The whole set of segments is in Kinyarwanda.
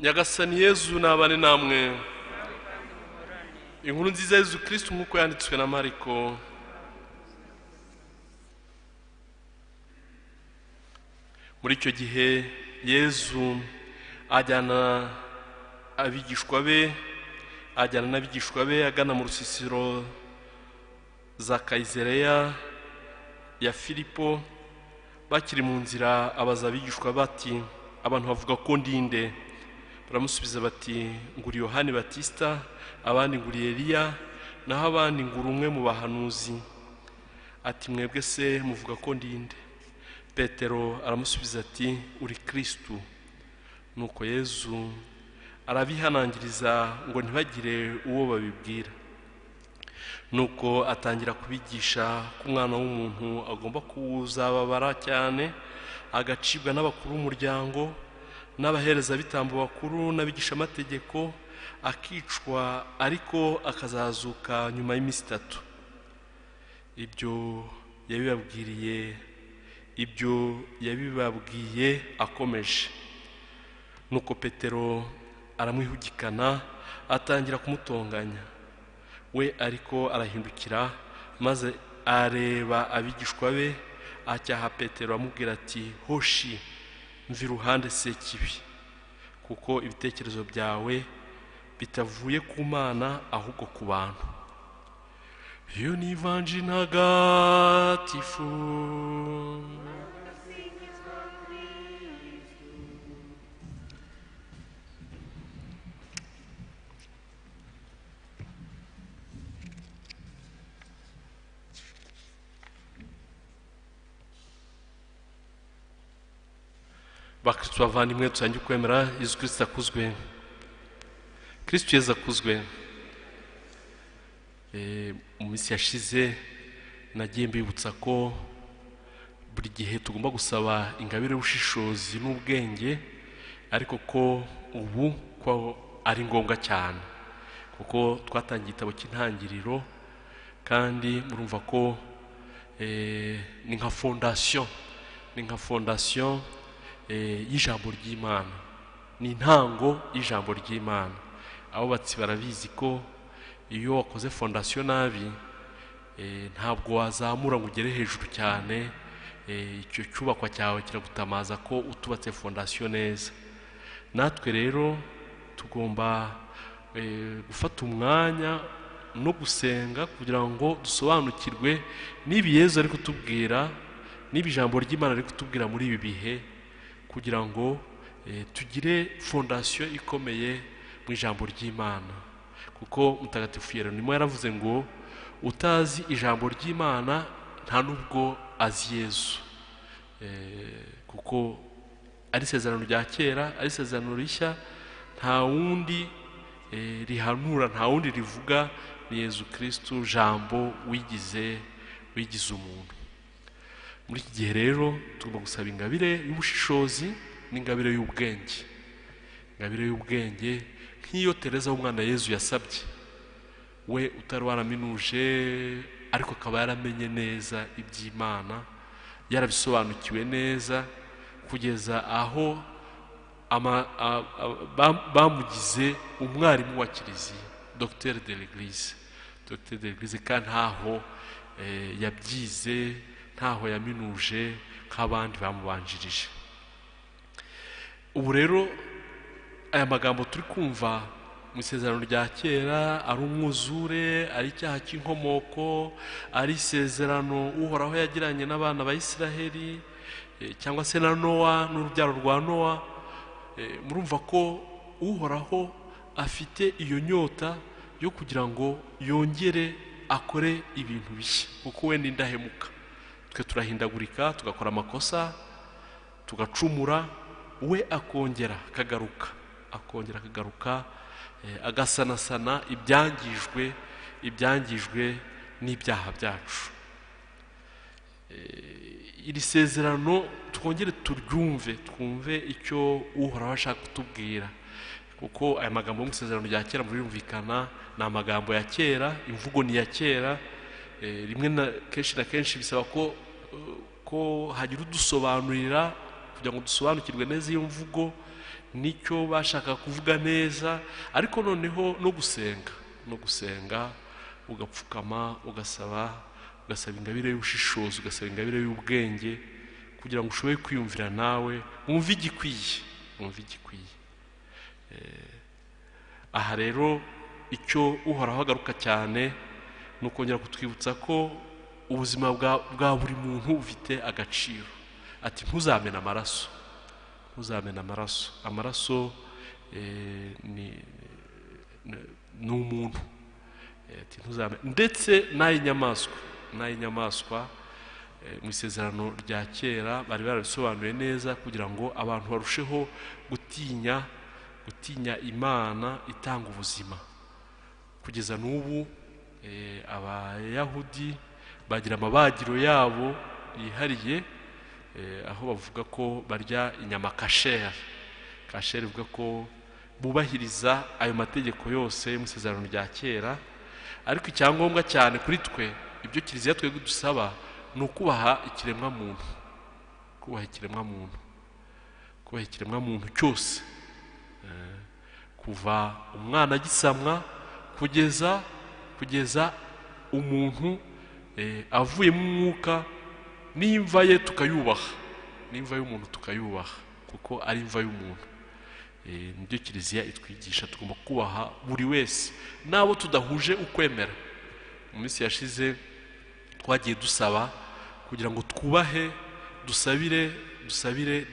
Nyagasani Yezu nabane namwe. Inkuru nziza Yezu Kristo nk'uko yanditswe na Mariko. Muri icyo gihe Yezu ajyana n'abigishwa be agana mu rusisiro za Kaisareya ya Filipo. Bakiri mu nzira abaza abigishwa bati, abantu bavuga ko ndinde? Baramusubiza bati, nguri Yohani Batista, abandi nguri Eliya, naho abandi nguri umwe mu bahanuzi. Ati mwebwe se muvuga ko ndinde? Petero aramusubiza ati, uri Kristo. Nuko Yezu arabihanangiriza ngo ntibagire uwo babibwira. Nuko atangira kubigisha ko umwana w'umuntu agomba kuzababara cyane, agacibwa n'abakuru b'umuryango n'abaherezabitambo bakuru n'abigishamategeko, akicwa ariko akazazuka nyuma y'iminsi 3. Ibyo yabibabwiye akomeje. Nuko Petero aramwihugikana atangira kumutonganya. We ariko arahindukira maze areba abigishwa be, acyaha Petero amubwira ati, hoshi mva iruhande Sekibi, kuko ibitekerezo byawe bitavuye ku Mana ahubwo ku bantu. Iyo ni ivanjili ntagatifu. Bakristo bavandimwe, tusangiye kwemera Yezu Kristo akuzwe. Kristo Yezu akuzwe. Mu minsi yashize nagiye mbibutsa ko buri gihe tugomba gusaba ingabire y'ubushishozi n'ubwenge, ariko ko ubu ko ari ngombwa cyane, kuko twatangiye igitabo cy'intangiriro kandi murumva ko ni nka fondation y'ijambo ry'Imana, ni intango y'ijambo ry'Imana. Abubatsi barabizi ko iyo wakoze fondation nabi ntabwo wazamura ngo ugere hejuru cyane, icyo cyubakwa cyawe kiragutamaza ko utubatse fondation neza. Natwe rero tugomba gufata umwanya no gusenga kugira ngo dusobanukirwe n'ibi Yezu ari kutubwira, n'ibi ijambo ry'Imana ari kutubwira muri ibi bihe, kugira ngo tugire fondation ikomeye mu ijambo ry'Imana. Kuko Mutagatifu Yeronimo yaravuze ngo utazi ijambo ry'Imana nta nubwo azi Yezu, kuko ari isezerano rya kera, ari isezerano rishya, nta wundi rihanura, nta wundi rivuga, ni Yezu Kristo jambo wigize umuntu. Muri iki gihe rero tugomba gusaba ingabire y'ubushishozi n'ingabire y'ubwenge. Ingabire y'ubwenge nk'iyo Tereza w'umwana Yezu yasabye, we utari waraminuje ariko akaba yaramenye neza iby'Imana, yarabisobanukiwe neza kugeza aho bamugize umwarimu wa Kiliziya, Docteur de l'Église, kandi ntaho yabyize, ntaho yaminuje nk'abandi bamubanjirije. Ubu rero aya magambo turi kumva mu isezerano rya kera, ari umwuzure, ari icyaha cy'inkomoko, ari isezerano Uhoraho yagiranye n'abana ba Isiraheli, cyangwa se na Nowa n'urubyaro rwa Nowa. Murumva ko Uhoraho afite iyo nyota yo kugira ngo yongere akore ibintu bishya, kuko we n'indahemuka. Twe turahindagurika, tugakora amakosa, tugacumura, we akongera akagaruka, agasanasana ibyangijwe n'ibyaha byacu. Iri sezerano twongere twumve icyo Uhoraho ashaka kutubwira, kuko aya magambo mu isezerano rya kera murumvikana ni amagambo ya kera, imvugo ni ya kera. Rimwe na kenshi bisaba ko hagira udusobanurira kugira ngo dusobanukirwe neza iyo mvugo, nicyo bashaka kuvuga neza, ariko noneho no gusenga ugapfukama ugasaba ingabire y'ubushishozi, ugasaba ingabire y'ubwenge kugira ngo ushobore kwiyumvira nawe wumve igikwiye. Aha rero icyo uhoraho agaruka cyane ni ukongera kutwibutsa ko ubuzima bwa buri muntu bufite agaciro. Ati ntuzamena amaraso. Amaraso ni umuntu. Ati ntuzamena, ndetse n'ay'inyamaswa mu isezerano rya kera bari barabisobanuye neza kugira ngo abantu barusheho gutinya Imana itanga ubuzima. Kugeza n'ubu abayahudi bagira amabagiro yabo yihariye, aho bavuga ko barya inyama kasher ivuga ko bubahiriza ayo mategeko yose mu isezerano rya kera. Ariko icyangombwa cyane kuri twe, ibyo kiliziya twebwe dusaba, ni ukubaha ikiremwamuntu cyose, kuva umwana agisamwa kugeza umuntu avuye mu mwuka, n'imva ye tukayubaha, n'imva y'umuntu tukayubaha kuko ari imva y'umuntu. Nibyo kiliziya itwigisha, tugomba kubaha buri wese n'abo tudahuje ukwemera. Mu minsi yashize twagiye dusaba kugira ngo twubahe, dusabire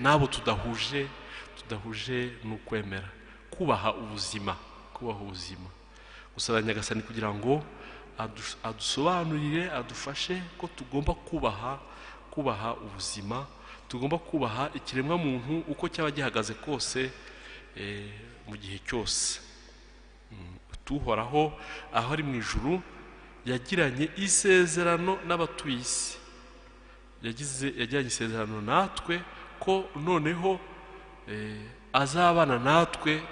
n'abo tudahuje n'ukwemera, kubaha ubuzima. Gusaba Nyagasani kugira ngo adusobanurire, adufashe ko tugomba kubaha ubuzima, tugomba kubaha ikiremwa muntu uko cyaba gihagaze kose mu gihe cyose. Tuhoraho aho ari mu ijuru yagiranye isezerano n'abatuye isi, yagiranye isezerano natwe ko noneho azabana natwe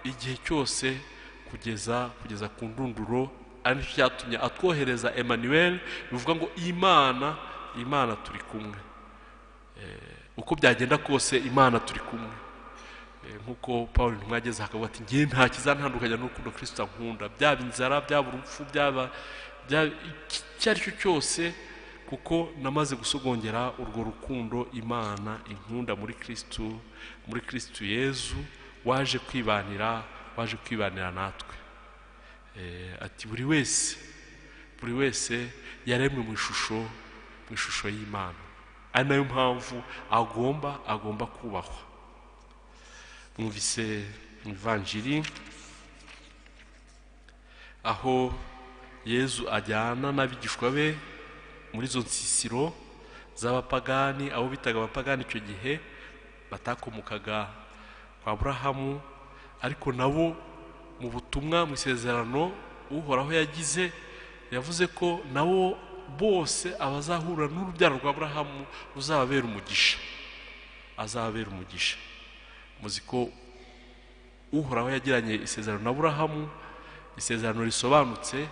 igihe cyose kugeza ku ndunduro. Ari cyo cyatumye atwohereza Emmanuel, bivuga ngo Imana turi kumwe. Uko byagenda kose Imana turi kumwe. Nkuko Paul ntumwageze akavuga ati ngiye nta kizantandukanya n'urukundo Kristo ankunda, byaba inzara, byaba urupfu, byaba icyo ari cyo cyose, kuko namaze gusogongera urwo rukundo Imana inkunda muri Kristo Yezu waje kwibanira natwe. Ati buri wese yaremwe mu ishusho y'Imana, ari nayo mpamvu agomba kubahwa. Mwumvise mu Ivanjiri aho Yezu ajyana n'abigishwa be muri izo nsisiro z'abapagani, abo bitaga abapagani icyo gihe, batakomokaga kwa Aburahamu, ariko nabo mu butumwa, mu isezerano uhoraho yavuze ko nabo bose abazahura n'urubyaro rwa Aburahamu azababera umugisha. Muzi ko uhoraho yagiranye isezerano na Aburahamu, isezerano risobanutse,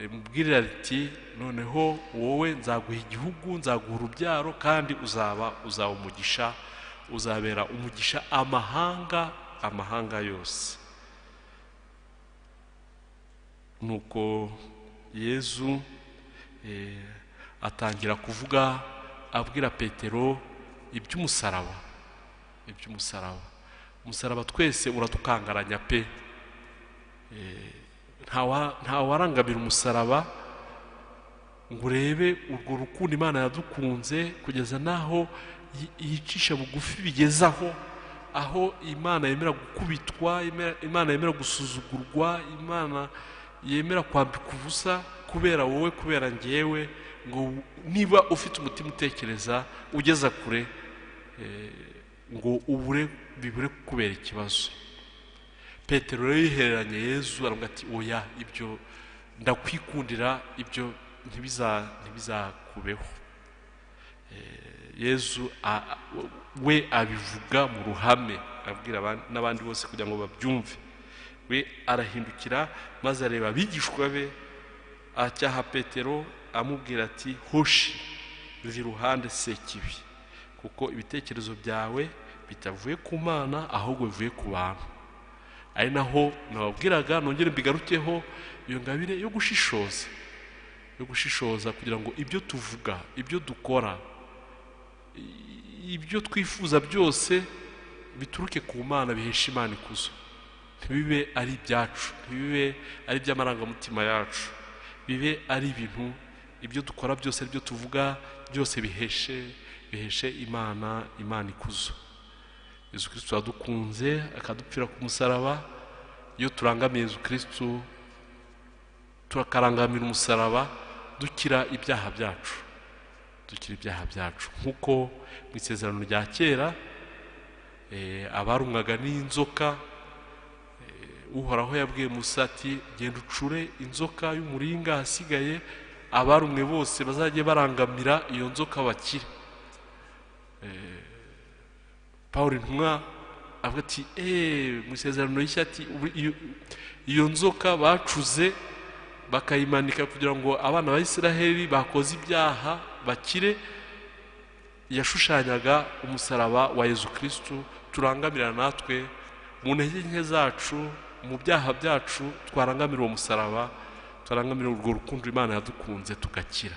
mubwirira riti noneho wowe nzaguha igihugu, nzaguha urubyaro, kandi uzaba umugisha, uzabera umugisha amahanga yose. Nuko Yezu atangira kuvuga, abwira Petero iby'umusaraba. Umusaraba twese uradukangaranya pe. Nta warangamira umusaraba ngo urebe urwo rukundo Imana yadukunze kugeza naho yicisha bugufi bigezaho, aho Imana yemera gukubitwa, Imana yemera gusuzugurwa, Imana yemera kwambika ubusa kubera wowe, kubera ngewe, ngo niba ufite umutima utekereza ugeza kure, ngo bibure kubera ikibazo. Petero rero yihereranye Yezu aravuga ati oya, ibyo ndakwikundira, ibyo ntibizakubeho. Yezu we abivuga mu ruhame, abwira n'abandi bose kugira ngo babyumve. We arahindukira maze areba abigishwa be, acyaha Petero amubwira ati hoshi, vi ruhande Sekibi, kuko ibitekerezo byawe bitavuye ku Mana ahubwo bivuye ku bantu. Ari naho nababwiraga nongere mbigarukeho iyo ngabire yo gushishoza kugira ngo ibyo tuvuga, ibyo dukora, ibyo twifuza byose bituruke ku Mana, bihesha Imana ikuzo, ntibibe ari ibyacu, ntibibe ari iby'amarangamutima yacu, bibe ari ibintu ibyo dukora byose, ibyo tuvuga byose biheshe Imana ikuzo. Yesu Kristo yadukunze akadupfira ku musaraba. Iyo turangamiye Yesu Kristo, turakarangamira umusaraba, dukira ibyaha byacu, nkuko mu isezerano rya kera abarumwaga n'inzoka, Uhoraho yabwiye Musa ati genda ucure inzoka y'umuringa, hasigaye abarumwe bose bazajye barangamira iyo nzoka bakire. Pawulo intumwa avuga ati mu isezerano rishya ati iyo nzoka bacuze bakayimanika kugira ngo abana ba Isiraheli bakoze ibyaha bakire, yashushanyaga umusaraba wa Yesu Kristo. Turangamira natwe mu ntege nke zacu, mu byaha byacu, twarangamira uwo musaraba, twarangamira urwo rukundo Imana yadukunze tugakira.